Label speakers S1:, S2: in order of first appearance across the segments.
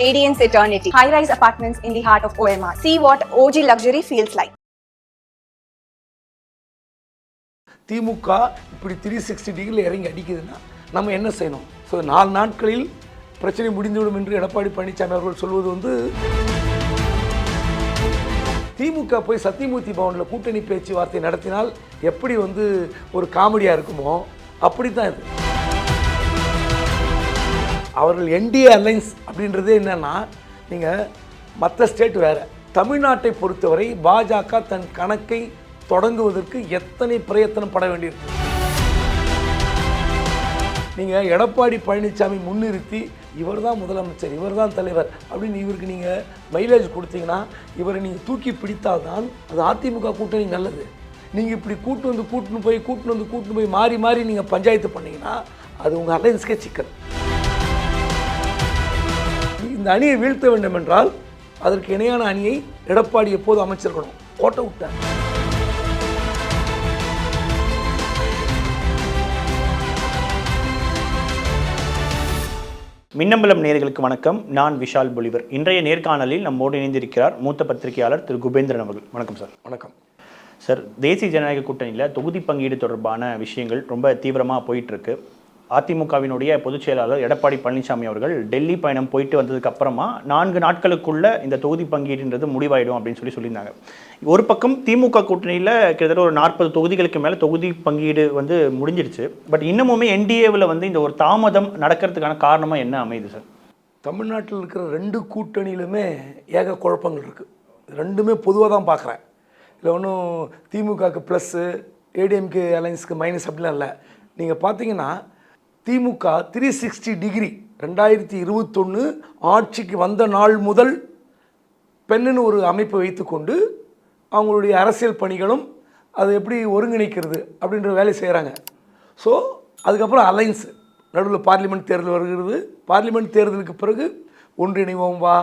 S1: Radiance Eternity. High-rise apartments in the heart of OMR. See what OG luxury feels like.
S2: திமுக இப்படி 360 டிகிரியில் இறங்கி அடிக்குதுன்னா நம்ம என்ன செய்யணும்? ஸோ 4 நாட்களில் பிரச்சனை முடிந்துவிடும் என்று எடப்பாடி பழனிசாமி அவர்கள் சொல்வது திமுக போய் சத்தியமூர்த்தி பவனில் கூட்டணி பேச்சுவார்த்தை நடத்தினால் எப்படி ஒரு காமெடியாக இருக்குமோ அப்படி தான் இது. அவர்கள் என்டிஏ அலைன்ஸ் அப்படின்றதே என்னென்னா, நீங்கள் மற்ற ஸ்டேட் வேறு, தமிழ்நாட்டை பொறுத்தவரை பாஜக தன் கணக்கை தொடங்குவதற்கு எத்தனை பிரயத்தனம் பட வேண்டியிருக்கு. நீங்கள் எடப்பாடி பழனிசாமி முன்னிறுத்தி இவர் தான் முதலமைச்சர், இவர் தான் தலைவர் அப்படின்னு இவருக்கு நீங்கள் மைலேஜ் கொடுத்தீங்கன்னா, இவரை நீங்கள் தூக்கி பிடித்தால்தான் அது அதிமுக கூட்டணி நல்லது. நீங்கள் இப்படி கூட்டுன்னு போய் மாறி மாறி நீங்கள் பஞ்சாயத்து பண்ணிங்கன்னா அது உங்கள் அலைன்ஸ்க்கே சிக்கல். இந்த அணியை வீழ்த்த வேண்டும் என்றால் அதற்கு இணையான அணியை எடப்பாடி எப்போது அமைச்சிருக்கணும். கோட்டை விட்டார்.
S3: மின்னம்பலம் நேயர்களுக்கு வணக்கம். நான் விஷால் பொலிவர். இன்றைய நேர்காணலில் நம்மோடு இணைந்திருக்கிறார் மூத்த பத்திரிகையாளர் திரு குபேந்திரன் அவர்கள். வணக்கம் சார்.
S2: வணக்கம்
S3: சார். தேசிய ஜனநாயக கூட்டணியில் தொகுதி பங்கீடு தொடர்பான விஷயங்கள் ரொம்ப தீவிரமாக போயிட்டுருக்கு. அதிமுகவினுடைய பொதுச் செயலாளர் எடப்பாடி பழனிசாமி அவர்கள் டெல்லி பயணம் போயிட்டு வந்ததுக்கு அப்புறமா 4 நாட்களுக்குள்ள இந்த தொகுதி பங்கீடுன்றது முடிவாயிடும் அப்படின்னு சொல்லியிருந்தாங்க. ஒரு பக்கம் திமுக கூட்டணியில் கிட்டத்தட்ட ஒரு 40 தொகுதிகளுக்கு மேலே தொகுதி பங்கீடு முடிஞ்சிடுச்சு. பட் இன்னமுமே என்டிஏவில் இந்த ஒரு தாமதம் நடக்கிறதுக்கான காரணமாக என்ன அமையுது சார்?
S2: தமிழ்நாட்டில் இருக்கிற 2 கூட்டணியிலுமே ஏக குழப்பங்கள் இருக்குது. ரெண்டுமே பொதுவாக தான் பார்க்குறேன். இல்லை ஒன்றும் திமுகவுக்கு ப்ளஸ்ஸு ஏடிஎம்கே அலைன்ஸுக்கு மைனஸ் அப்படிலாம் இல்லை. நீங்கள் பார்த்தீங்கன்னா திமுக 360 டிகிரி 2021 ஆட்சிக்கு வந்த நாள் முதல் பெண்ணுன்னு ஒரு அமைப்பை வைத்துக்கொண்டு அவங்களுடைய அரசியல் பணிகளும் அதை எப்படி ஒருங்கிணைக்கிறது அப்படின்ற வேலை செய்கிறாங்க. ஸோ அதுக்கப்புறம் அலைன்ஸு நடுவில் பார்லிமெண்ட் தேர்தல் வருகிறது. பார்லிமெண்ட் தேர்தலுக்கு பிறகு ஒன்றிணைவோம் வா,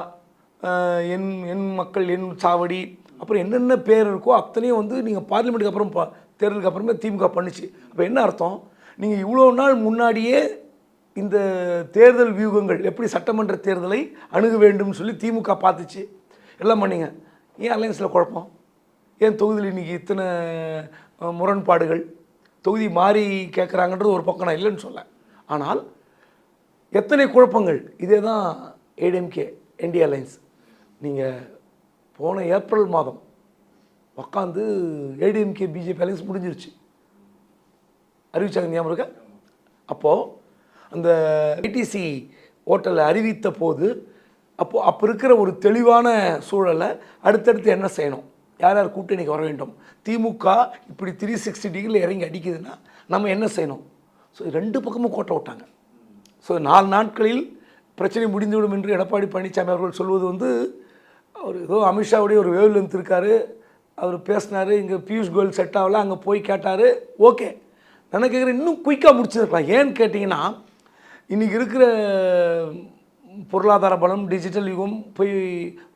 S2: என் மக்கள் என் சாவடி, அப்புறம் என்னென்ன பேர் இருக்கோ அத்தனையும் நீங்கள் பார்லிமெண்ட்டுக்கு அப்புறம் தேர்தலுக்கு அப்புறமே திமுக பண்ணிச்சு. அப்போ என்ன அர்த்தம்? நீங்கள் இவ்வளோ நாள் முன்னாடியே இந்த தேர்தல் வியூகங்கள் எப்படி சட்டமன்ற தேர்தலை அணுக வேண்டும்னு சொல்லி திமுக பார்த்துச்சு, எல்லாம் பண்ணிங்க. ஏன் அலையன்ஸில் குழப்பம்? ஏன் தொகுதியில் இன்றைக்கி இத்தனை முரண்பாடுகள்? தொகுதி மாறி கேட்குறாங்கன்றது ஒரு பக்கம் நான் இல்லைன்னு சொல்ல. ஆனால் எத்தனை குழப்பங்கள்! இதே தான் ஏடிஎம்கே என்டிஏ அலைன்ஸ். நீங்கள் போன ஏப்ரல் மாதம் உட்காந்து ஏடிஎம்கே பிஜேபி அலைன்ஸ் முடிஞ்சிருச்சு, அறிவிச்சாங்க, ஞாபகம் இருக்க? அப்போது அந்த ஐடிசி ஓட்டலை அறிவித்த போது அப்போ இருக்கிற ஒரு தெளிவான சூழலை அடுத்தடுத்து என்ன செய்யணும், யார் யார் கூட்டணிக்கு வர வேண்டும், திமுக இப்படி 360 டிகிரியில் இறங்கி அடிக்குதுன்னா நம்ம என்ன செய்யணும். ஸோ 2 பக்கமும் கோட்டை விட்டாங்க. ஸோ 4 நாட்களில் பிரச்சனை முடிந்துவிடும் என்று எடப்பாடி பழனிசாமி அவர்கள் சொல்வது அவர் ஏதோ அமித்ஷாவுடைய ஒரு வேவ் லென்த் இருக்கார், அவர் பேசினார், இங்கே பியூஷ் கோயல் செட் ஆகல, அங்கே போய் கேட்டார், ஓகே. நான் கேட்குறேன், இன்னும் குயிக்காக முடிச்சிருக்கலாம். ஏன்னு கேட்டிங்கன்னா, இன்றைக்கி இருக்கிற பொருளாதார பலம், டிஜிட்டல் யுகம், போய்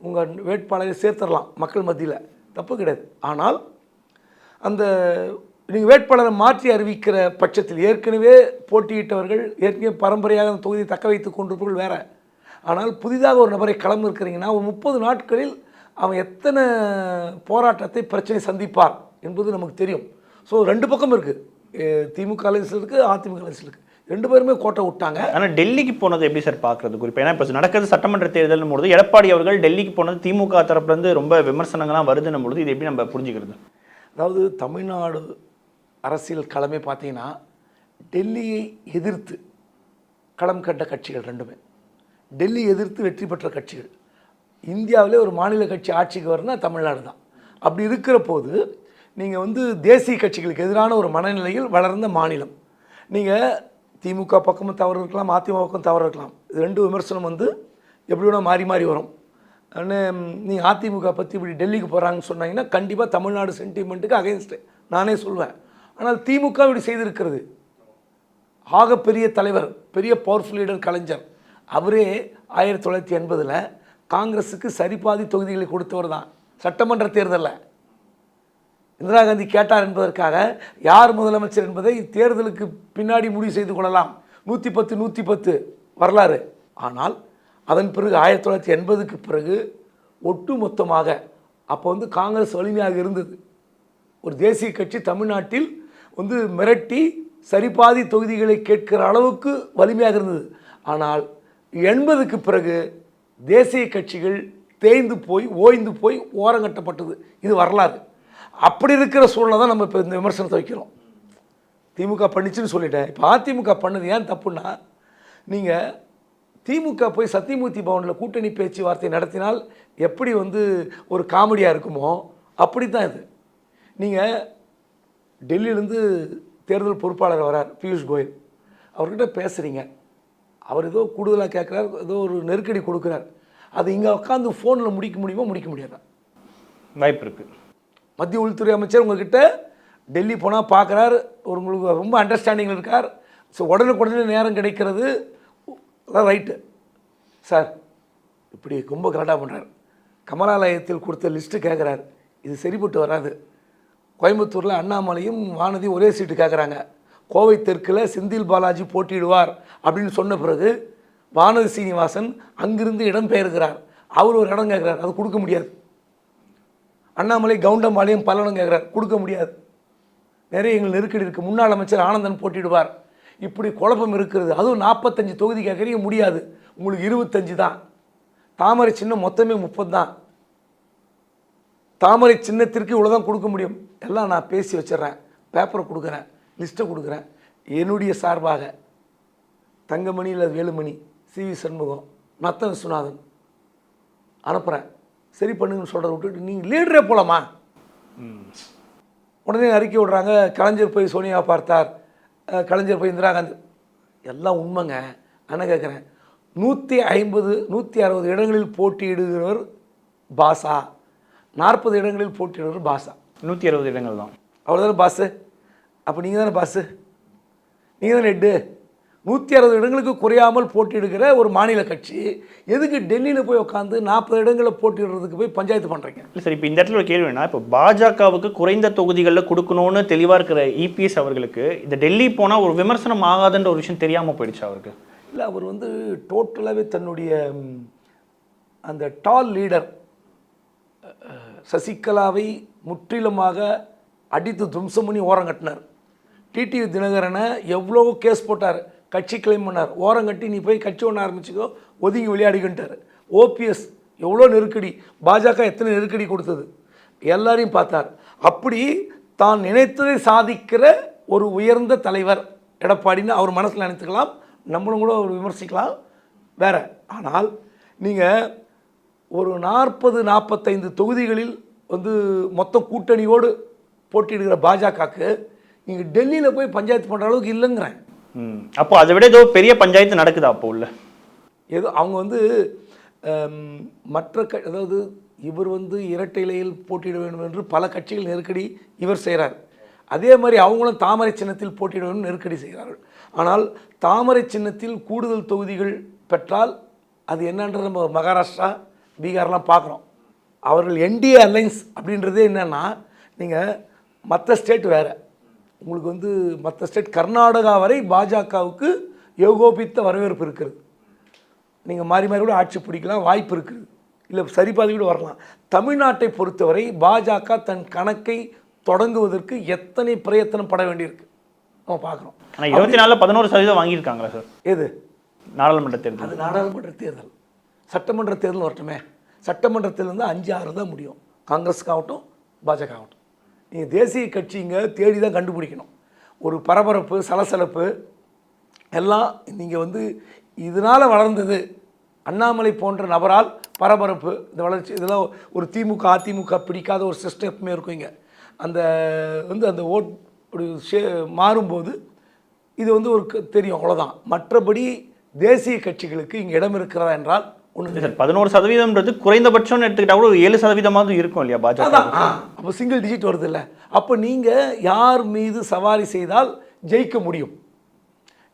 S2: உங்கள் வேட்பாளரை சேர்த்துடலாம் மக்கள் மத்தியில், தப்பு கிடையாது. ஆனால் அந்த நீங்கள் வேட்பாளரை மாற்றி அறிவிக்கிற பட்சத்தில் ஏற்கனவே போட்டியிட்டவர்கள், ஏற்கனவே பரம்பரையாக அந்த தொகுதியை தக்க வைத்துக் கொண்டிருப்பவர்கள் வேறு. ஆனால் புதிதாக ஒரு நபரை களம் இருக்கிறீங்கன்னா ஒரு 30 நாட்களில் அவன் எத்தனை போராட்டத்தை பிரச்சனை சந்திப்பார் என்பது நமக்கு தெரியும். ஸோ 2 பக்கம் இருக்குது, திமுக அலைன்ஸில் இருக்குது, அதிமுக அலைன்ஸில் இருக்குது. 2 பேருமே கோட்டை விட்டாங்க.
S3: ஆனால் டெல்லிக்கு போனது எப்படி சார் பார்க்குறது குறிப்பாக? ஏன்னா இப்போ நடக்கிறது சட்டமன்ற தேர்தல் பொழுது எடப்பாடி அவர்கள் டெல்லிக்கு போனது திமுக தரப்புலேருந்து ரொம்ப விமர்சனங்கள்லாம் வருதுன்னும் பொழுது இது எப்படி நம்ம புரிஞ்சுக்கிறது?
S2: அதாவது தமிழ்நாடு அரசியல் களமே பார்த்தீங்கன்னா டெல்லியை எதிர்த்து களம் கண்ட கட்சிகள் 2மே, டெல்லி எதிர்த்து வெற்றி பெற்ற கட்சிகள். இந்தியாவிலே ஒரு மாநில கட்சி ஆட்சிக்கு வருதுன்னா தமிழ்நாடு தான். அப்படி இருக்கிற போது நீங்கள் தேசிய கட்சிகளுக்கு எதிரான ஒரு மனநிலையில் வளர்ந்த மாநிலம். நீங்கள் திமுக பக்கமும் தவறு இருக்கலாம், அதிமுக பக்கம் தவறு இருக்கலாம். இது 2 விமர்சனம் எப்படி வேணால் மாறி மாறி வரும். நீங்கள் அதிமுக பற்றி இப்படி டெல்லிக்கு போகிறாங்கன்னு சொன்னாங்கன்னா கண்டிப்பாக தமிழ்நாடு சென்டிமெண்ட்டுக்கு அகைன்ஸ்ட்டு நானே சொல்வேன். ஆனால் திமுக இப்படி செய்திருக்கிறது. ஆகப்பெரிய தலைவர், பெரிய பவர்ஃபுல் லீடர் கலைஞர், அவரே 1980 காங்கிரஸுக்கு சரிபாதி தொகுதிகளை கொடுத்தவர் தான். சட்டமன்ற தேர்தலில் இந்திரா காந்தி கேட்டார் என்பதற்காக யார் முதலமைச்சர் என்பதை தேர்தலுக்கு பின்னாடி முடிவு செய்து கொள்ளலாம். 110 வரலாறு. ஆனால் அதன் பிறகு 1980க்கு பிறகு ஒட்டு மொத்தமாக அப்போ வந்து காங்கிரஸ் வலிமையாக இருந்தது. ஒரு தேசிய கட்சி தமிழ்நாட்டில் வந்து மிரட்டி சரிபாதி தொகுதிகளை கேட்கிற அளவுக்கு வலிமையாக இருந்தது. ஆனால் 80க்கு பிறகு தேசிய கட்சிகள் தேய்ந்து போய் ஓய்ந்து போய் ஓரங்கட்டப்பட்டது. இது வரலாறு. அப்படி இருக்கிற சூழ்நிலை தான் நம்ம இப்போ இந்த விமர்சனத்தை வைக்கிறோம். திமுக பண்ணிச்சுன்னு சொல்லிட்டேன். இப்போ அதிமுக பண்ணது ஏன் தப்புன்னா, நீங்கள் திமுக போய் சத்தியமூர்த்தி பவனில் கூட்டணி பேச்சுவார்த்தை நடத்தினால் எப்படி வந்து ஒரு காமெடியாக இருக்குமோ அப்படி தான் இது. நீங்கள் டெல்லியிலேருந்து தேர்தல் பொறுப்பாளர் வரார் பியூஷ் கோயல், அவர்கிட்ட பேசுகிறீங்க, அவர் ஏதோ கூடுதலாக கேட்குறார், ஏதோ ஒரு நெருக்கடி கொடுக்குறார். அது இங்கே உட்காந்து ஃபோனில் முடிக்க முடியுமா? முடிக்க முடியாதா?
S3: வாய்ப்பு இருக்குது. மத்திய
S2: உள்துறை அமைச்சர் உங்ககிட்ட டெல்லி போனால் பார்க்குறார், உங்களுக்கு ரொம்ப அண்டர்ஸ்டாண்டிங்கில் இருக்கார். ஸோ உடனுக்குடனே நேரம் கிடைக்கிறது, அதான் ரைட்டு. சார் இப்படி ரொம்ப கரெக்டாக பண்ணுறார், கமலாலயத்தில் கொடுத்த லிஸ்ட்டு கேட்குறாரு, இது சரிப்பட்டு வராது. கோயம்புத்தூரில் அண்ணாமலையும் வானதி ஒரே சீட்டு கேட்குறாங்க, கோவை தெற்கில் செந்தில் பாலாஜி போட்டியிடுவார் அப்படின்னு சொன்ன பிறகு வானதி சீனிவாசன் அங்கிருந்து இடம் பெயர்கிறார். அவர் ஒரு இடம் கேட்குறார், அது கொடுக்க முடியாது. அண்ணாமலை கவுண்டம்பாளையம் பல்லடம் கேட்குறார், கொடுக்க முடியாது. நிறைய எங்கள் நெருக்கடி இருக்குது. முன்னாள் அமைச்சர் ஆனந்தன் போட்டியிடுவார். இப்படி குழப்பம் இருக்கிறது. அதுவும் 45 தொகுதி கேட்குறீங்க, முடியாது. உங்களுக்கு 25 தான். தாமரை சின்னம் மொத்தமே 30 தான். தாமரை சின்னத்திற்கு இவ்வளோ தான் கொடுக்க முடியும். எல்லாம் நான் பேசி வச்சிட்றேன், பேப்பரை கொடுக்குறேன், லிஸ்ட்டை கொடுக்குறேன். என்னுடைய சார்பாக தங்கமணி இல்லை வேலுமணி, சிவி சண்முகம், நத்த விஸ்வநாதன் அனுப்புகிறேன், சரி பண்ணுங்கன்னு சொல்கிறத விட்டுட்டு நீங்கள் லீடரே போகலாமா? உடனே அறிக்கை விடுறாங்க, கலைஞர் போய் சோனியா பார்த்தார், கலைஞர் போய் இந்திரா காந்தி. எல்லாம் உண்மைங்க. நான் கேட்குறேன், 150 160 இடங்களில் போட்டியிடுகிறவர் பாசா, 40 இடங்களில் போட்டியிடுறவர் பாசா.
S3: 160 இடங்கள் தான்.
S2: அவர் தானே பாஸு. அப்போ நீங்கள் தானே பாஸு, நீங்கள் தானே ஹெட்டு. 160 இடங்களுக்கு குறையாமல் போட்டியிடுகிற ஒரு மாநில கட்சி எதுக்கு டெல்லியில் போய் உட்காந்து 40 இடங்களில் போட்டியிடுறதுக்கு போய் பஞ்சாயத்து பண்ணுறீங்க?
S3: இல்லை சார், இப்போ இந்த இடத்துல ஒரு கேள்வி வேணா, இப்போ பாஜகவுக்கு குறைந்த தொகுதிகளில் கொடுக்கணும்னு தெளிவாக இருக்கிற இபிஎஸ் அவர்களுக்கு இந்த டெல்லி போனால் ஒரு விமர்சனம் ஆகாதுன்ற ஒரு விஷயம் தெரியாமல் போயிடுச்சு அவருக்கு.
S2: இல்லை, அவர் வந்து டோட்டலாகவே தன்னுடைய அந்த டால் லீடர் சசிகலாவை முற்றிலுமாக அடித்து தும்சம் பண்ணி ஓரங்கட்டினார். டிடிவி தினகரனை எவ்வளோ கேஸ் போட்டார், கட்சி கிளைம் பண்ணார், ஓரங்கட்டி நீ போய் கட்சி ஒன்று ஆரம்பிச்சுக்கோ, ஒதுங்கி விளையாடிக்கிட்டார். ஓபிஎஸ் எவ்வளோ நெருக்கடி, பாஜக எத்தனை நெருக்கடி கொடுத்தது எல்லாரையும் பார்த்தார். அப்படி தான் நினைத்ததை சாதிக்கிற ஒரு உயர்ந்த தலைவர் எடப்பாடின்னு அவர் மனசில் நினைத்துக்கலாம், நம்மளும் கூட ஒரு விமர்சிக்கலாம் வேற. ஆனால் நீங்கள் ஒரு 40-45 தொகுதிகளில் வந்து மொத்த கூட்டணியோடு போட்டியிடுகிற பாஜகவுக்கு நீங்கள் டெல்லியில் போய் பஞ்சாயத்து பண்ணுற அளவுக்கு இல்லைங்கிறேன்.
S3: அப்போ அதை விட ஏதோ பெரிய பஞ்சாயத்து நடக்குதா அப்போ உள்ள?
S2: ஏதோ அவங்க வந்து மற்ற அதாவது இவர் வந்து இரட்டை இலையில் போட்டியிட வேண்டும் என்று பல கட்சிகள் நெருக்கடி இவர் செய்கிறார். அதே மாதிரி அவங்களும் தாமரை சின்னத்தில் போட்டியிட வேண்டும் நெருக்கடி செய்கிறார்கள். ஆனால் தாமரை சின்னத்தில் கூடுதல் தொகுதிகள் பெற்றால் அது என்னன்றது நம்ம மகாராஷ்டிரா பீகார்லாம் பார்க்குறோம். அவர்கள் என்டிஏ அலைன்ஸ் அப்படின்றதே என்னென்னா, நீங்கள் மற்ற ஸ்டேட் வேறு, உங்களுக்கு வந்து மற்ற ஸ்டேட் கர்நாடகா வரை பாஜகவுக்கு ஏகோபித்த வரவேற்பு இருக்கிறது. நீங்கள் மாறி மாறி கூட ஆட்சி பிடிக்கலாம், வாய்ப்பு இருக்குது, இல்லை சரிபாதி கூட வரலாம். தமிழ்நாட்டை பொறுத்தவரை பாஜக தன் கணக்கை தொடங்குவதற்கு எத்தனை பிரயத்தனம் பட வேண்டியிருக்கு நம்ம பார்க்குறோம்.
S3: ஆனால் 24 11% வாங்கியிருக்காங்களா சார்?
S2: எது
S3: நாடாளுமன்ற தேர்தல்?
S2: அது நாடாளுமன்ற தேர்தல். சட்டமன்ற தேர்தல் வரட்டுமே, சட்டமன்ற தேர்தல் வந்து 5-6 தான் முடியும், காங்கிரஸுக்காகட்டும் பாஜக ஆகட்டும். நீங்கள் தேசிய கட்சிங்க தேடி தான் கண்டுபிடிக்கணும். ஒரு பரபரப்பு சலசலப்பு எல்லாம் நீங்கள் வந்து இதனால் வளர்ந்தது. அண்ணாமலை போன்ற நபரால் பரபரப்பு, இந்த வளர்ச்சி, இதெல்லாம் ஒரு திமுக அதிமுக பிடிக்காத ஒரு சிஸ்டம் எப்பவுமே இருக்கும். இங்கே அந்த வந்து அந்த ஓட் மாறும்போது இது வந்து ஒரு தெரியும், அவ்வளோதான். மற்றபடி தேசிய கட்சிகளுக்கு இங்கே இடம் இருக்கிறதா என்றால் ஒன்று
S3: சார். 11%ன்றது குறைந்தபட்சம்னு எடுத்துக்கிட்டா கூட ஒரு 7% இருக்கும் இல்லையா பாஜக?
S2: அப்போ சிங்கிள் டிஜிட் வருது இல்லை. அப்போ நீங்கள் யார் மீது சவாரி செய்தால் ஜெயிக்க முடியும்?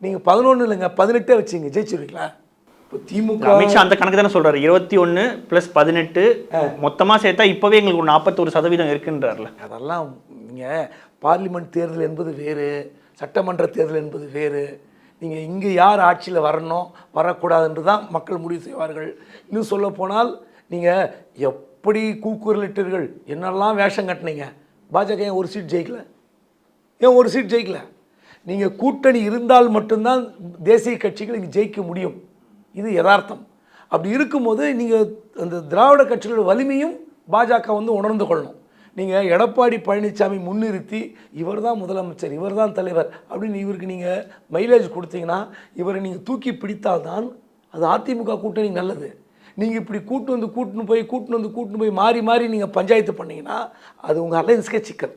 S2: நீங்கள் 11 இல்லைங்க 18 வச்சுங்க, ஜெயிச்சிருவீங்களா? இப்போ திமுக
S3: அமித்ஷா அந்த கணக்கு தானே சொல்கிறாரு, 21 + 18 மொத்தமாக சேர்த்தா இப்போவே எங்களுக்கு ஒரு 41% இருக்குன்றார்ல.
S2: அதெல்லாம் நீங்கள் பார்லிமெண்ட் தேர்தல் என்பது வேறு, சட்டமன்ற தேர்தல் என்பது வேறு. நீங்கள் இங்கே யார் ஆட்சியில் வரணும் வரக்கூடாதுன்று தான் மக்கள் முடிவு செய்வார்கள். இன்னும் சொல்லப்போனால் நீங்கள் எப்படி கூக்குரலிட்டீர்கள், என்னெல்லாம் வேஷம் கட்டினீங்க, பாஜக ஏன் ஒரு சீட் ஜெயிக்கல? ஏன் ஒரு சீட் ஜெயிக்கல? நீங்கள் கூட்டணி இருந்தால் மட்டும்தான் தேசிய கட்சிகள் இங்கே ஜெயிக்க முடியும். இது யதார்த்தம். அப்படி இருக்கும்போது நீங்கள் அந்த திராவிட கட்சிகளோட வலிமையும் பாஜக வந்து உணர்ந்து கொள்ளணும். நீங்கள் எடப்பாடி பழனிசாமி முன்னிறுத்தி இவர் தான் முதலமைச்சர், இவர் தான் தலைவர் அப்படின்னு இவருக்கு நீங்கள் மைலேஜ் கொடுத்தீங்கன்னா, இவரை நீங்கள் தூக்கி பிடித்தால்தான் அது அதிமுக கூட்டணி நல்லது. நீங்கள் இப்படி கூட்டுன்னு போய் மாறி மாறி நீங்கள் பஞ்சாயத்து பண்ணிங்கன்னா அது உங்கள் அலையன்ஸ்கே சிக்கல்.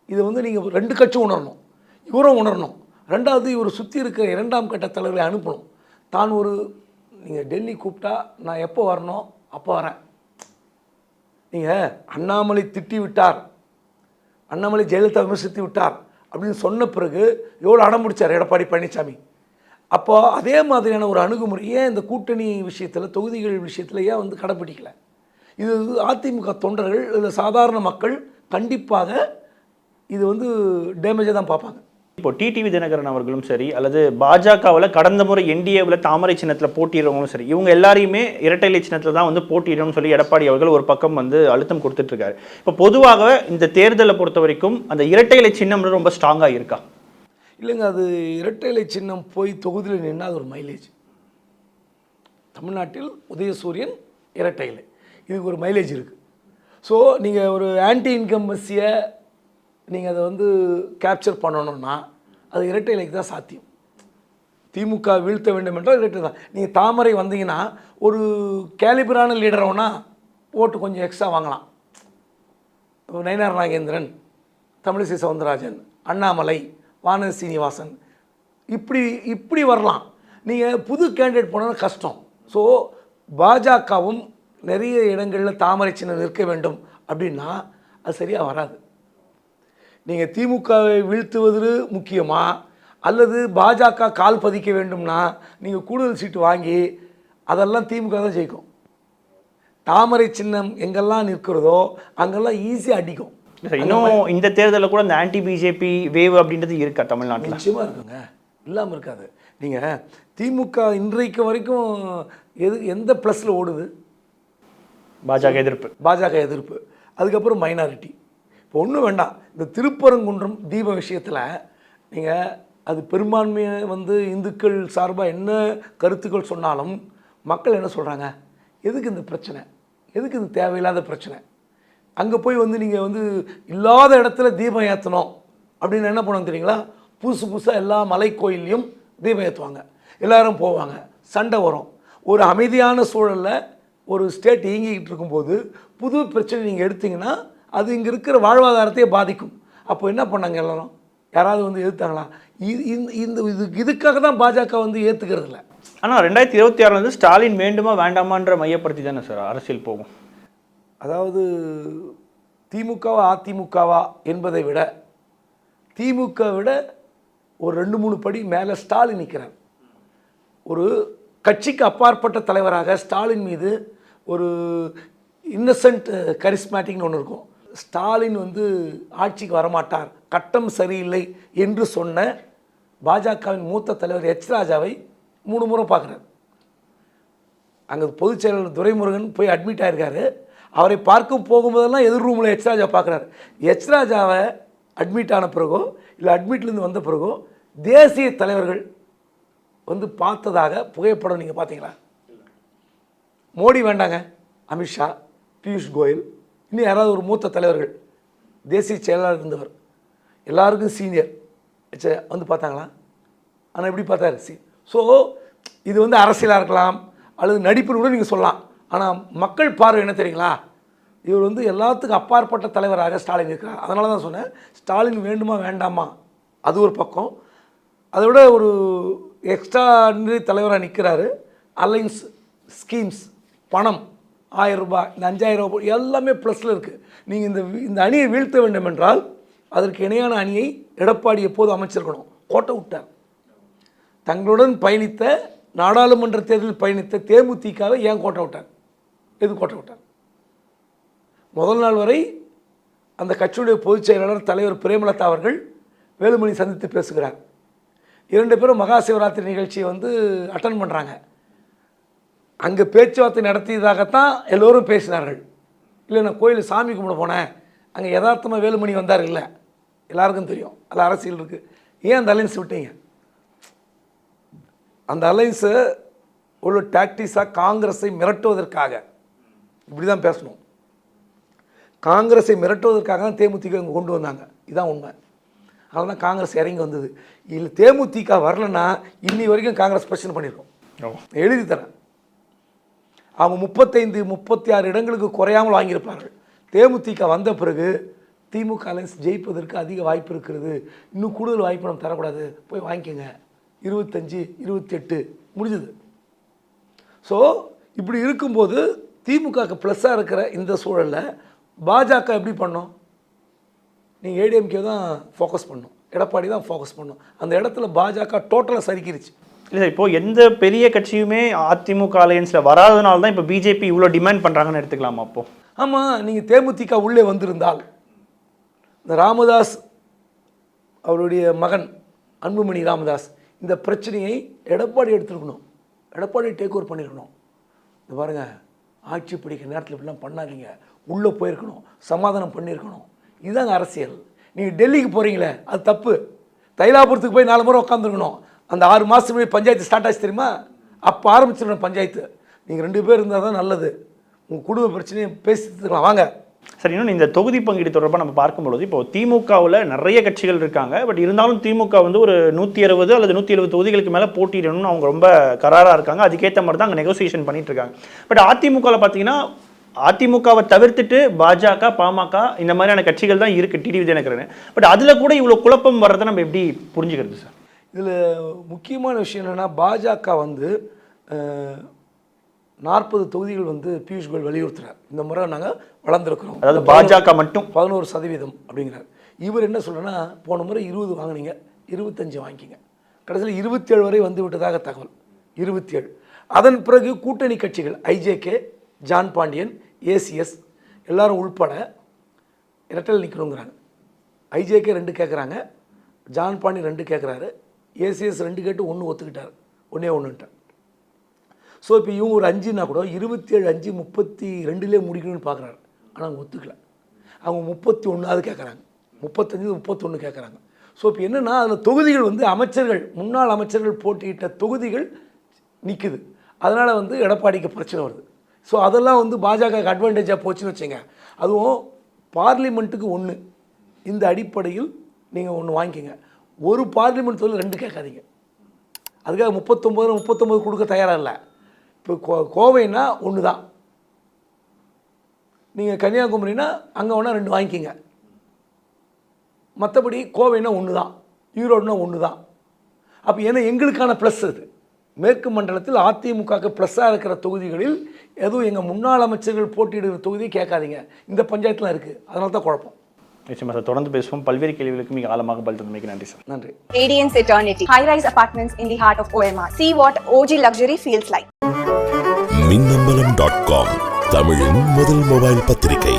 S2: இதை வந்து நீங்கள் 2 கட்சியும் உணரணும், இவரும் உணரணும். ரெண்டாவது, இவர் சுற்றி இருக்கிற 2ஆம் கட்ட தலைவர்களை அனுப்பணும். தான் நீங்கள் டெல்லி கூப்பிட்டா நான் எப்போ வரணும் அப்போ வரேன். நீங்கள் அண்ணாமலை திட்டி விட்டார், அண்ணாமலை ஜெயலலிதா விமர்சித்து விட்டார் அப்படின்னு சொன்ன பிறகு எவ்வளோ அடம் பிடிச்சார் எடப்பாடி பழனிசாமி. அப்போ அதே மாதிரியான ஒரு அணுகுமுறையே இந்த கூட்டணி விஷயத்தில், தொகுதிகள் விஷயத்தில் ஏன் வந்து கடைப்பிடிக்கல? இது அதிமுக தொண்டர்கள், இதில் சாதாரண மக்கள் கண்டிப்பாக இது வந்து டேமேஜாக தான் பார்ப்பாங்க.
S3: இப்போ டிடிவி தினகரன் அவர்களும் சரி, அல்லது பாஜகவில் கடந்த முறை என்டிஏவில் தாமரை சின்னத்தில் போட்டியிடவங்களும் சரி, இவங்க எல்லாரையுமே இரட்டை இலை சின்னத்தில் தான் வந்து போட்டியிடணும்னு சொல்லி எடப்பாடி அவர்கள் ஒரு பக்கம் வந்து அழுத்தம் கொடுத்துட்ருக்காரு. இப்போ பொதுவாக இந்த தேர்தலை பொறுத்த வரைக்கும் அந்த இரட்டை இலை சின்னம் ரொம்ப ஸ்ட்ராங்காக இருக்கா?
S2: இல்லைங்க, அது இரட்டை இலை சின்னம் போய் தொகுதியில் நின்னா அது ஒரு மைலேஜ். தமிழ்நாட்டில் உதயசூரியன் இரட்டை இலை, இதுக்கு ஒரு மைலேஜ் இருக்குது. ஸோ நீங்கள் ஒரு ஆன்டி இன்கம்பன்சியை நீங்கள் அதை வந்து கேப்சர் பண்ணணும்னா அது இரட்டை இலைக்கு தான் சாத்தியம். திமுக வீழ்த்த வேண்டும் என்றால் இரட்டை தான். நீங்கள் தாமரை வந்தீங்கன்னா ஒரு கேலிபரான லீடர்னா ஓட்டு கொஞ்சம் எக்ஸ்ட்ரா வாங்கலாம். நயினார் நாகேந்திரன், தமிழிசை சவுந்தரராஜன், அண்ணாமலை, வானதி சீனிவாசன், இப்படி வரலாம். நீங்கள் புது கேண்டிடேட் போனால் கஷ்டம். ஸோ பாஜகவும் நிறைய இடங்களில் தாமரை சின்னம் நிற்க வேண்டும் அப்படின்னா அது சரியாக வராது. நீங்கள் திமுகவை வீழ்த்துவது முக்கியமா அல்லது பாஜக கால் பதிக்க வேண்டும்னா நீங்கள் கூடுதல் சீட்டு வாங்கி அதெல்லாம் திமுக தான் ஜெயிக்கும். தாமரை சின்னம் எங்கெல்லாம் நிற்கிறதோ அங்கெல்லாம் ஈஸியாக அடிக்கும்.
S3: இன்னும் இந்த தேர்தலில் கூட இந்த ஆன்டி பிஜேபி வேவ் அப்படின்றது இருக்கா தமிழ்நாட்டில்?
S2: நிச்சயமாக இருக்குங்க, இல்லாமல் இருக்காது. நீங்கள் திமுக இன்றைக்கு வரைக்கும் எந்த ப்ளஸில் ஓடுது? பாஜக எதிர்ப்பு, அதுக்கப்புறம் மைனாரிட்டி. இப்போ ஒன்றும் வேண்டாம், இந்த திருப்பரங்குன்றம் தீப விஷயத்தில் நீங்கள் அது பெரும்பான்மையை வந்து இந்துக்கள் சார்பாக என்ன கருத்துக்கள் சொன்னாலும் மக்கள் என்ன சொல்கிறாங்க, எதுக்கு இந்த பிரச்சனை, எதுக்கு இது தேவையில்லாத பிரச்சனை? அங்கே போய் வந்து நீங்கள் வந்து இல்லாத இடத்துல தீபம் ஏற்றணும் அப்படின்னு என்ன பண்ணுவாங்க தெரியுங்களா? புதுசாக எல்லா மலை கோயிலையும் தீபம் ஏற்றுவாங்க, எல்லோரும் போவாங்க, சண்டை வரும். ஒரு அமைதியான சூழலில் ஒரு ஸ்டேட் இயங்கிக்கிட்டு இருக்கும்போது புது பிரச்சனை நீங்கள் எடுத்திங்கன்னா அது இங்கே இருக்கிற வாழ்வாதாரத்தையே பாதிக்கும். அப்போ என்ன பண்ணாங்க எல்லாரும்? யாராவது வந்து எதிர்த்தாங்களா? இதுக்காக தான் பாஜக வந்து ஏற்றுக்கிறது இல்லை.
S3: ஆனால் 2026 வந்து ஸ்டாலின் வேண்டுமா வேண்டாமான்ற மையப்படுத்தி தானே சார் அரசியல் போகும்.
S2: அதாவது திமுகவா அதிமுகவா என்பதை விட திமுக விட ஒரு 2-3 படி மேலே ஸ்டாலின் நிற்கிறார். ஒரு கட்சிக்கு அப்பாற்பட்ட தலைவராக ஸ்டாலின் மீது ஒரு இன்னசென்ட் கரிஸ்மேட்டிக்னு ஒன்று இருக்கும். ஸ்டாலின் வந்து ஆட்சிக்கு வரமாட்டார், கட்டம் சரியில்லை என்று சொன்ன பாஜகவின் மூத்த தலைவர் எச் ராஜாவை 3 முறை பார்க்குறார். அங்கே பொதுச் செயலாளர் துரைமுருகன் போய் அட்மிட் ஆகிருக்காரு. அவரை பார்க்க போகும்போதெல்லாம் எதிர் ரூமில் எச் ராஜா பார்க்குறாரு. எச் ராஜாவை அட்மிட் ஆன பிறகோ இல்லை அட்மிட்லேருந்து வந்த பிறகோ தேசிய தலைவர்கள் வந்து பார்த்ததாக புகைப்படம் நீங்கள் பார்த்தீங்களா? மோடி வேண்டாங்க, அமித்ஷா, பியூஷ் கோயல், இன்னும் யாராவது ஒரு மூத்த தலைவர்கள், தேசிய செயலாளர் இருந்தவர், எல்லாருக்கும் சீனியர் வந்து பார்த்தாங்களா? ஆனால் எப்படி பார்த்தாரு? ஸோ இது வந்து அரசியலாக இருக்கலாம் அல்லது நடிப்புன்னு கூட நீங்கள் சொல்லலாம். ஆனால் மக்கள் பார்வை என்ன தெரியுங்களா? இவர் வந்து எல்லாத்துக்கும் அப்பாற்பட்ட தலைவராக ஸ்டாலின் இருக்கிறார். அதனால தான் சொன்னேன், ஸ்டாலின் வேண்டுமா வேண்டாமா அது ஒரு பக்கம், அதை விட ஒரு எக்ஸ்ட்ராடினரி தலைவராக நிற்கிறாரு. அலைன்ஸ் ஸ்கீம்ஸ், பணம், 1000 ரூபாய், இந்த 5000 ரூபாய் எல்லாமே ப்ளஸில் இருக்குது. நீங்கள் இந்த அணியை வீழ்த்த வேண்டும் என்றால் அதற்கு இணையான அணியை எடப்பாடி எப்போது அமைச்சிருக்கணும். கோட்டை விட்டார். தங்களுடன் பயணித்த, நாடாளுமன்ற தேர்தலில் பயணித்த தேமுதிகவை ஏன் கோட்டை விட்டார்? எது கோட்டை விட்டார்? முதல் நாள் வரை அந்த கட்சியுடைய பொதுச் செயலாளர் தலைவர் பிரேமலதா அவர்கள் வேலுமணி சந்தித்து பேசுகிறார். 2 பேரும் மகா சிவராத்திரி நிகழ்ச்சியை வந்து அட்டன் பண்ணுறாங்க. அங்கே பேச்சுவார்த்தை நடத்தியதாகத்தான் எல்லோரும் பேசினார்கள். இல்லை நான் கோயில் சாமி கும்பிட போனேன், அங்கே யதார்த்தமாக வேலுமணி வந்தார், இல்லை எல்லாருக்கும் தெரியும் அதில் அரசியல் இருக்குது. ஏன் அந்த அலைன்ஸ் விட்டீங்க? அந்த அலைன்ஸு ஒரு டாக்டிஸாக காங்கிரஸை மிரட்டுவதற்காக இப்படி தான் பேசணும். காங்கிரஸை மிரட்டுவதற்காக தான் தேமுதிக இங்கே கொண்டு வந்தாங்க. இதுதான் உண்மை. அதனால தான் காங்கிரஸ் இறங்கி வந்தது. இல்லை தேமுதிக வரலன்னா இன்னி வரைக்கும் காங்கிரஸ் பிரச்சனை பண்ணியிருக்கோம். எழுதி தரேன். அவங்க 35-36 இடங்களுக்கு குறையாமல் வாங்கியிருப்பார்கள். தேமுதிக வந்த பிறகு திமுக அலைன்ஸ் ஜெயிப்பதற்கு அதிக வாய்ப்பு இருக்கிறது, இன்னும் கூடுதல் வாய்ப்பு நம்ம தரக்கூடாது, போய் வாங்கிக்கோங்க, 25-28 முடிஞ்சது. ஸோ இப்படி இருக்கும்போது திமுகவுக்கு ப்ளஸ்ஸாக இருக்கிற இந்த சூழலில் பாஜக எப்படி பண்ணோம்? நீங்கள் ஏடிஎம்கே தான் ஃபோக்கஸ் பண்ணோம், எடப்பாடி தான் ஃபோக்கஸ் பண்ணோம். அந்த இடத்துல பாஜக டோட்டலாக சறுக்கிருச்சு.
S3: இல்லை இப்போது எந்த பெரிய கட்சியுமே அதிமுக அலையன்ஸில் வராதனால தான் இப்போ பிஜேபி இவ்வளோ டிமாண்ட் பண்ணுறாங்கன்னு எடுத்துக்கலாமா? அப்போது
S2: ஆமாம், நீங்கள் தேமுதிக உள்ளே வந்திருந்தால் இந்த ராமதாஸ் அவருடைய மகன் அன்புமணி ராமதாஸ் இந்த பிரச்சனையை எடப்பாடி எடுத்துருக்கணும், எடப்பாடி டேக் ஓவர் பண்ணியிருக்கணும். இது பாருங்கள், ஆட்சி பிடிக்கிற நேரத்தில் இப்படிலாம் பண்ணாதீங்க, உள்ளே போயிருக்கணும், சமாதானம் பண்ணியிருக்கணும். இதுதாங்க அரசியல். நீங்கள் டெல்லிக்கு போகிறீங்களே அது தப்பு. தைலாபுரத்துக்கு போய் 4 முறை உட்காந்துருக்கணும். அந்த 6 மாதத்துக்கு முன்னாடி பஞ்சாயத்து ஸ்டார்ட் ஆச்சு தெரியுமா? அப்போ ஆரம்பிச்சிடணும் பஞ்சாயத்து. நீங்கள் 2 பேர் இருந்தால் தான் நல்லது. உங்கள் குடும்ப பிரச்சனையை பேசிக்கலாம் வாங்க.
S3: சரி, இன்னும் இந்த தொகுதி பங்கீடு தொடர்பாக நம்ம பார்க்கும்பொழுது இப்போ திமுகவில் நிறைய கட்சிகள் இருக்காங்க. பட் இருந்தாலும் திமுக வந்து ஒரு 160 அல்லது 170 தொகுதிகளுக்கு மேலே போட்டியிடணும்னு அவங்க ரொம்ப கராராக இருக்காங்க. அதுக்கேற்ற மாதிரி தான் அங்கே நெகோசியேஷன் பண்ணிட்டு இருக்காங்க. பட் அதிமுகவில் பார்த்தீங்கன்னா அதிமுகவை தவிர்த்துட்டு பாஜக, பாமக இந்த மாதிரியான கட்சிகள் தான் இருக்குது, டிடிவி தினகரன். பட் அதில் கூட இவ்வளோ குழப்பம் வர்றதை நம்ம எப்படி புரிஞ்சுக்கிறது சார்?
S2: இதில் முக்கியமான விஷயம் என்னென்னா, பாஜக வந்து 40 தொகுதிகள் வந்து பியூஷ் கோயல் வலியுறுத்துறார். இந்த முறை நாங்கள் வளர்ந்துருக்கிறோம்,
S3: அதாவது பாஜக மட்டும்
S2: 11% அப்படிங்கிறார். இவர் என்ன சொல்கிறேன்னா, போன முறை 20 வாங்கினீங்க, 25 வாங்கிக்கிங்க, கடைசியில் 27 வரை வந்து விட்டதாக தகவல். 27. அதன் பிறகு கூட்டணி கட்சிகள் ஐஜேகே, ஜான் பாண்டியன், ஏசிஎஸ் எல்லாரும் உள்பட இரட்டல் நிற்கணுங்கிறாங்க. ஐஜேகே 2 கேட்குறாங்க, ஜான் பாண்டியன் 2 கேட்குறாரு, ஏசிஎஸ் 2 கேட்டு 1 ஒத்துக்கிட்டார், 1 ஸோ இப்போ இவங்க ஒரு 5னா கூட 27, 5, 32 முடிக்கணும்னு பார்க்குறாரு. ஆனால் அவங்க ஒத்துக்கலை. அவங்க 31 கேட்குறாங்க, 35, 31 கேட்குறாங்க. ஸோ இப்போ என்னென்னா, அதில் தொகுதிகள் வந்து அமைச்சர்கள், முன்னாள் அமைச்சர்கள் போட்டியிட்ட தொகுதிகள் நிற்குது. அதனால் வந்து எடப்பாடிக்கு பிரச்சனை வருது. ஸோ அதெல்லாம் வந்து பாஜகவுக்கு அட்வான்டேஜாக போச்சுன்னு வச்சுங்க. அதுவும் பார்லிமெண்ட்டுக்கு 1 இந்த அடிப்படையில் நீங்கள் 1 வாங்கிக்கோங்க. ஒரு பார்லிமெண்ட் தொகுதியில் 2 கேட்காதீங்க. அதுக்காக 39 கொடுக்க தயாராக இல்லை. இப்போ கோவைனா 1 தான், நீங்கள் கன்னியாகுமரினா அங்கே வேணால் 2 வாங்கிக்கிங்க. மற்றபடி கோவைனா 1 தான், ஈரோடுனா 1 தான். அப்போ ஏன்னா எங்களுக்கான ப்ளஸ் அது. மேற்கு மண்டலத்தில் அதிமுகவுக்கு ப்ளஸ்ஸாக இருக்கிற தொகுதிகளில் எதுவும் எங்கள் முன்னாள் அமைச்சர்கள் போட்டியிடுகிற தொகுதியை கேட்காதீங்க. இந்த பஞ்சாயத்துலாம் இருக்குது, அதனால தான் குழப்பம்.
S3: நிச்சயமா சார், தொடர்ந்து பேசுவோம். பல்வேறு கேள்விகளுக்கு மிக ஆழமாக பதில் தந்தமைக்கு நன்றி சார்.
S2: நன்றி.
S1: Radiance Eternity, high-rise apartments in the heart of OMR. See what OG luxury feels like.
S4: மின்னம்பலம்.com, தமிழின் முதல் மொபைல் பத்திரிகை.